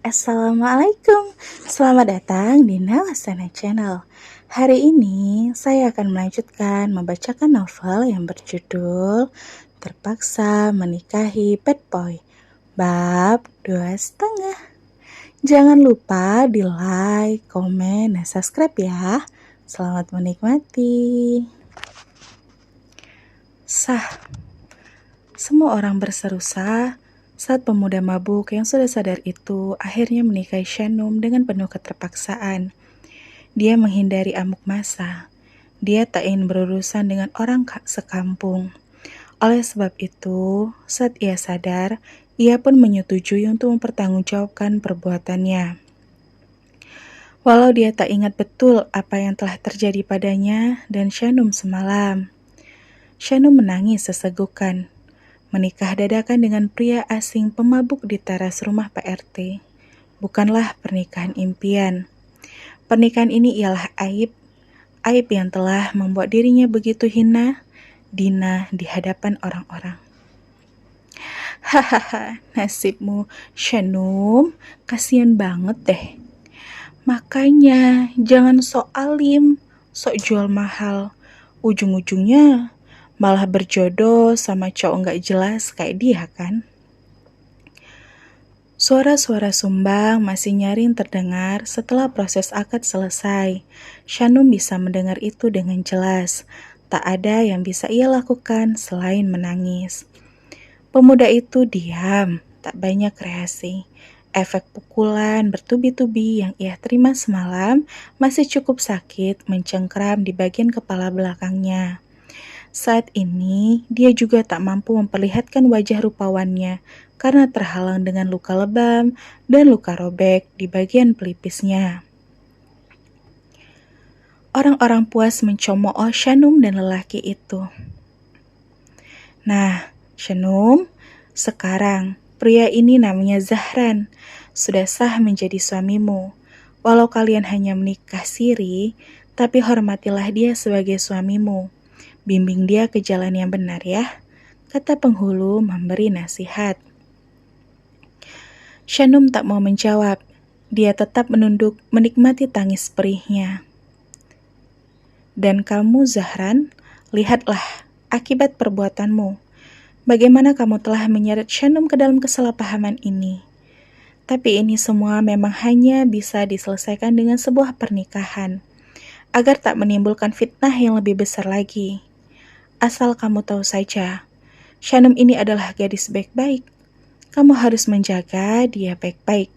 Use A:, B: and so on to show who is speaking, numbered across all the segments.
A: Assalamualaikum, selamat datang di Nawasana Channel. Hari ini saya akan melanjutkan membacakan novel yang berjudul Terpaksa Menikahi Bad Boy, bab 2,5. Jangan lupa di like, komen, dan subscribe ya. Selamat menikmati. Sah. Semua orang berseru sah saat pemuda mabuk yang sudah sadar itu akhirnya menikahi Shanum dengan penuh keterpaksaan. Dia menghindari amuk massa. Dia tak ingin berurusan dengan orang sekampung. Oleh sebab itu, saat ia sadar, ia pun menyetujui untuk mempertanggungjawabkan perbuatannya. Walau dia tak ingat betul apa yang telah terjadi padanya dan Shanum semalam. Shanum menangis sesegukan. Menikah dadakan dengan pria asing pemabuk di teras rumah Pak RT bukanlah pernikahan impian. Pernikahan ini ialah aib yang telah membuat dirinya begitu hina, dina di hadapan orang-orang. Hahaha, nasibmu, Shanum, kasihan banget deh. Makanya jangan sok alim, sok jual mahal. Ujung-ujungnya malah berjodoh sama cowok gak jelas kayak dia kan? Suara-suara sumbang masih nyaring terdengar setelah proses akad selesai. Shanum bisa mendengar itu dengan jelas. Tak ada yang bisa ia lakukan selain menangis. Pemuda itu diam, tak banyak reaksi. Efek pukulan bertubi-tubi yang ia terima semalam masih cukup sakit mencengkram di bagian kepala belakangnya. Saat ini, dia juga tak mampu memperlihatkan wajah rupawannya karena terhalang dengan luka lebam dan luka robek di bagian pelipisnya. Orang-orang puas mencemooh Shanum dan lelaki itu. Nah, Shanum, sekarang pria ini namanya Zahran, sudah sah menjadi suamimu. Walau kalian hanya menikah siri, tapi hormatilah dia sebagai suamimu. Bimbing dia ke jalan yang benar ya, kata penghulu memberi nasihat. Shanum tak mau menjawab. Dia tetap menunduk menikmati tangis perihnya. Dan kamu, Zahran, lihatlah akibat perbuatanmu. Bagaimana kamu telah menyeret Shanum ke dalam kesalahpahaman ini. Tapi ini semua memang hanya bisa diselesaikan dengan sebuah pernikahan, agar tak menimbulkan fitnah yang lebih besar lagi. Asal kamu tahu saja, Shanum ini adalah gadis baik-baik. Kamu harus menjaga dia baik-baik.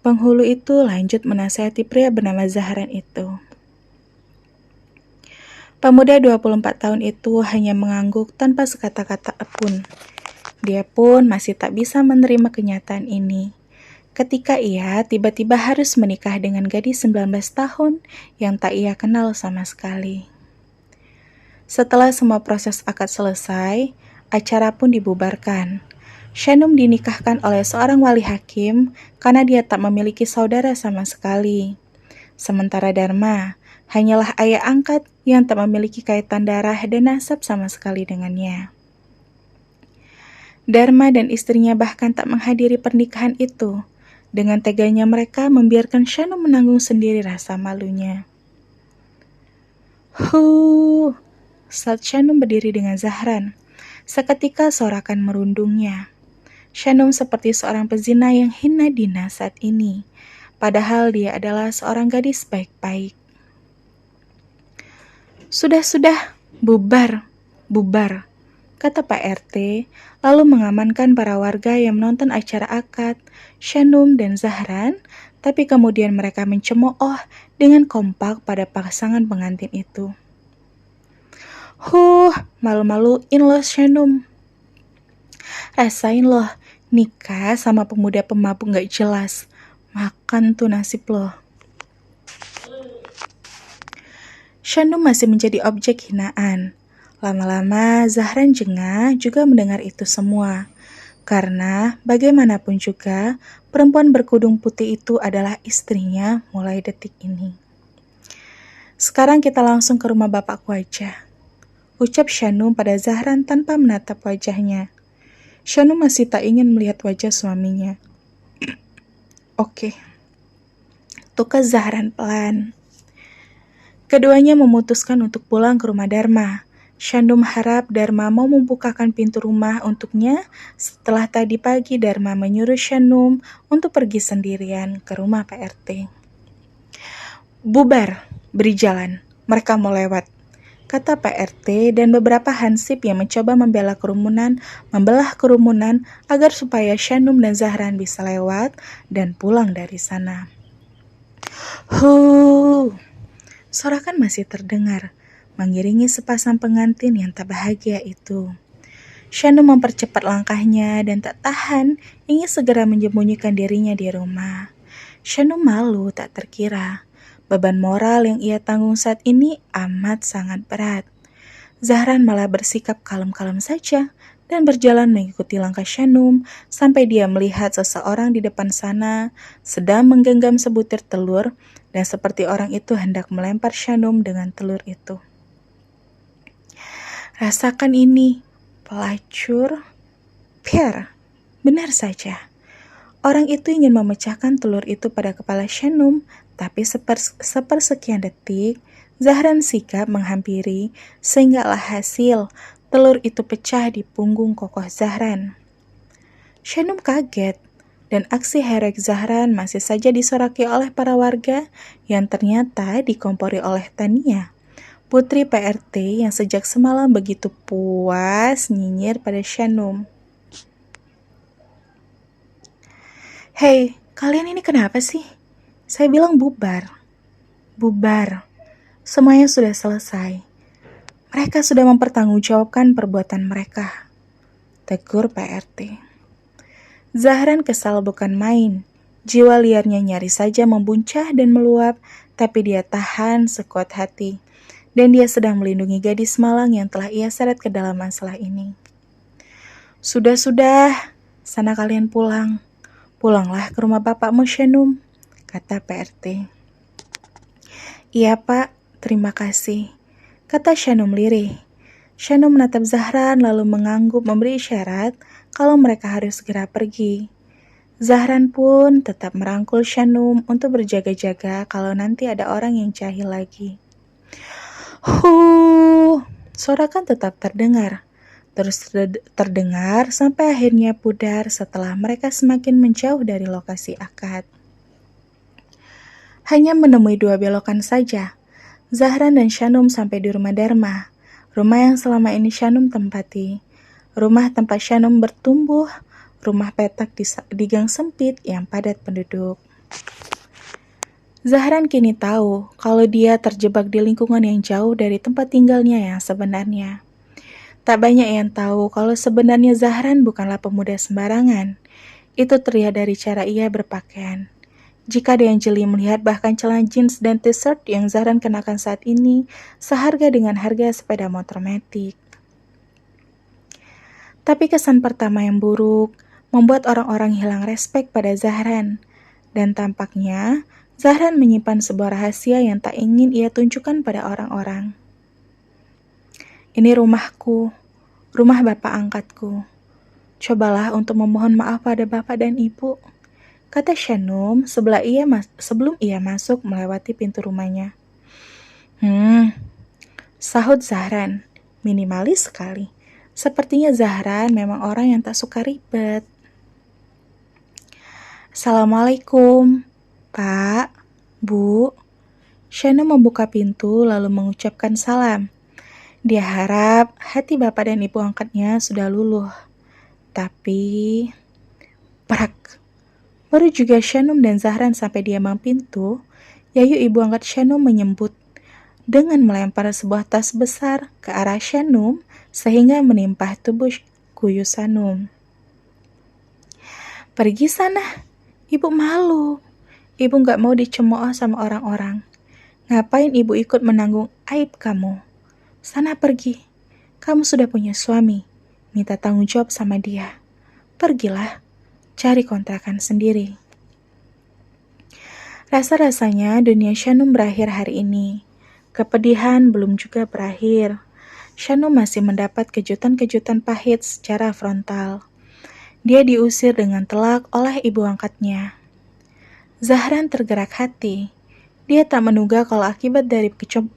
A: Penghulu itu lanjut menasihati pria bernama Zahran itu. Pemuda 24 tahun itu hanya mengangguk tanpa sekata-kata pun. Dia pun masih tak bisa menerima kenyataan ini. Ketika ia tiba-tiba harus menikah dengan gadis 19 tahun yang tak ia kenal sama sekali. Setelah semua proses akad selesai, acara pun dibubarkan. Shanum dinikahkan oleh seorang wali hakim karena dia tak memiliki saudara sama sekali. Sementara Dharma hanyalah ayah angkat yang tak memiliki kaitan darah dan nasab sama sekali dengannya. Dharma dan istrinya bahkan tak menghadiri pernikahan itu. Dengan teganya mereka membiarkan Shanum menanggung sendiri rasa malunya. Saat Shanum berdiri dengan Zahran, seketika sorakan merundungnya. Shanum seperti seorang pezina yang hina dina saat ini, padahal dia adalah seorang gadis baik-baik. Sudah, bubar, kata Pak RT, lalu mengamankan para warga yang menonton acara akad, Shanum dan Zahran, tapi kemudian mereka mencemooh dengan kompak pada pasangan pengantin itu. Malu-maluin loh Shanum. Rasain loh, nikah sama pemuda pemabuk gak jelas. Makan tuh nasib loh. Shanum masih menjadi objek hinaan. Lama-lama Zahran jengah juga mendengar itu semua. Karena bagaimanapun juga, perempuan berkudung putih itu adalah istrinya mulai detik ini. Sekarang kita langsung ke rumah bapakku aja, ucap Shanum pada Zahran tanpa menatap wajahnya. Shanum masih tak ingin melihat wajah suaminya. Oke, tukas Zahran pelan. Keduanya memutuskan untuk pulang ke rumah Dharma. Shandum harap Dharma mau membukakan pintu rumah untuknya setelah tadi pagi Dharma menyuruh Shandum untuk pergi sendirian ke rumah Pak RT. Bubar, beri jalan, mereka mau lewat, kata Pak RT dan beberapa hansip yang mencoba membelah kerumunan agar supaya Shandum dan Zahran bisa lewat dan pulang dari sana. Sorakan masih terdengar, mengiringi sepasang pengantin yang tak bahagia itu. Shandum mempercepat langkahnya dan tak tahan ingin segera menyembunyikan dirinya di rumah. Shandum malu tak terkira. Beban moral yang ia tanggung saat ini amat sangat berat. Zahran malah bersikap kalem-kalem saja dan berjalan mengikuti langkah Shandum sampai dia melihat seseorang di depan sana sedang menggenggam sebutir telur dan seperti orang itu hendak melempar Shandum dengan telur itu. Rasakan ini, pelacur. Pier, benar saja. Orang itu ingin memecahkan telur itu pada kepala Shandum, tapi sepersekian detik, Zahran sikap menghampiri sehingga hasil telur itu pecah di punggung kokoh Zahran. Shandum kaget, dan aksi heroik Zahran masih saja disoraki oleh para warga yang ternyata dikompori oleh Tania, putri PRT yang sejak semalam begitu puas nyinyir pada Shandum. Hei, kalian ini kenapa sih? Saya bilang bubar. Bubar. Semuanya sudah selesai. Mereka sudah mempertanggungjawabkan perbuatan mereka, tegur PRT. Zahran kesal bukan main. Jiwa liarnya nyaris saja membuncah dan meluap, tapi dia tahan sekuat hati. Dan dia sedang melindungi gadis malang yang telah ia seret ke dalam masalah ini. Sudah, sana kalian pulang. Pulanglah ke rumah bapakmu, Shandum, kata PRT. Iya, Pak, terima kasih, kata Shandum lirih. Shandum menatap Zahran lalu mengangguk memberi isyarat kalau mereka harus segera pergi. Zahran pun tetap merangkul Shandum untuk berjaga-jaga kalau nanti ada orang yang jahil lagi. Sorakan tetap terdengar. Terus terdengar sampai akhirnya pudar setelah mereka semakin menjauh dari lokasi akad. Hanya menemui 2 belokan saja, Zahran dan Shandum sampai di rumah Dharma, rumah yang selama ini Shandum tempati. Rumah tempat Shandum bertumbuh, rumah petak di gang sempit yang padat penduduk. Zahran kini tahu kalau dia terjebak di lingkungan yang jauh dari tempat tinggalnya yang sebenarnya. Tak banyak yang tahu kalau sebenarnya Zahran bukanlah pemuda sembarangan. Itu terlihat dari cara ia berpakaian. Jika ada yang jeli melihat bahkan celana jeans dan t-shirt yang Zahran kenakan saat ini seharga dengan harga sepeda motor matic. Tapi kesan pertama yang buruk membuat orang-orang hilang respek pada Zahran. Dan tampaknya Zahran menyimpan sebuah rahasia yang tak ingin ia tunjukkan pada orang-orang. Ini rumahku, rumah bapak angkatku. Cobalah untuk memohon maaf pada bapak dan ibu, kata Shandum sebelum ia masuk melewati pintu rumahnya. Sahut Zahran, minimalis sekali. Sepertinya Zahran memang orang yang tak suka ribet. Assalamualaikum, Pak, Bu. Shandum membuka pintu lalu mengucapkan salam. Dia harap hati bapak dan ibu angkatnya sudah luluh. Tapi, prak. Baru juga Shandum dan Zahran sampai di ambang pintu, Yayu ibu angkat Shandum menyebut dengan melempar sebuah tas besar ke arah Shandum sehingga menimpa tubuh Kuyu Shandum. Pergi sana, ibu malu. Ibu gak mau dicemooh sama orang-orang. Ngapain ibu ikut menanggung aib kamu? Sana pergi. Kamu sudah punya suami. Minta tanggung jawab sama dia. Pergilah, cari kontrakan sendiri. Rasa-rasanya dunia Shandum berakhir hari ini. Kepedihan belum juga berakhir. Shandum masih mendapat kejutan-kejutan pahit secara frontal. Dia diusir dengan telak oleh ibu angkatnya. Zahran tergerak hati. Dia tak menduga kalau akibat dari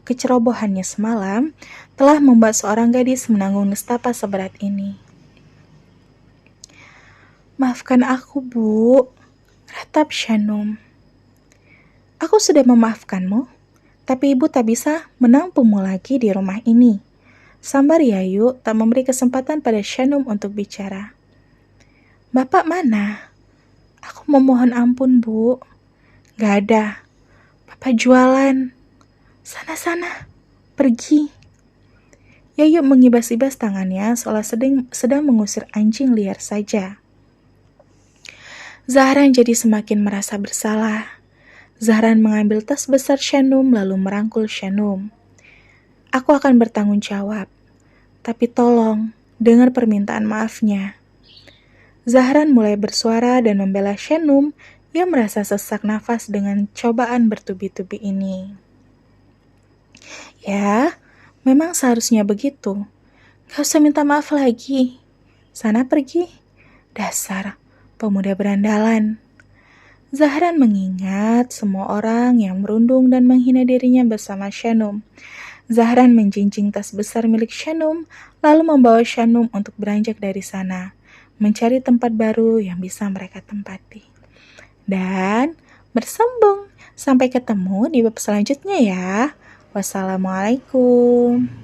A: kecerobohannya semalam telah membuat seorang gadis menanggung nestapa seberat ini. "Maafkan aku, Bu," ratap Shanum. "Aku sudah memaafkanmu, tapi ibu tak bisa menampungmu lagi di rumah ini." Sambar Yayu tak memberi kesempatan pada Shanum untuk bicara. "Bapak mana?" "Aku memohon ampun, Bu." "Gak ada. Bapak jualan. Sana-sana, pergi." Yayu mengibas-ibas tangannya seolah sedang mengusir anjing liar saja. Zahran jadi semakin merasa bersalah. Zahran mengambil tas besar Shanum lalu merangkul Shanum. "Aku akan bertanggung jawab, tapi tolong dengar permintaan maafnya." Zahran mulai bersuara dan membela Shanum yang merasa sesak nafas dengan cobaan bertubi-tubi ini. "Ya, memang seharusnya begitu. Gak usah minta maaf lagi. Sana pergi. Dasar pemuda berandalan." Zahran mengingat semua orang yang merundung dan menghina dirinya bersama Shanum. Zahran menjinjing tas besar milik Shanum, lalu membawa Shanum untuk beranjak dari sana, mencari tempat baru yang bisa mereka tempati. Dan bersambung. Sampai ketemu di bab selanjutnya ya. Wassalamualaikum.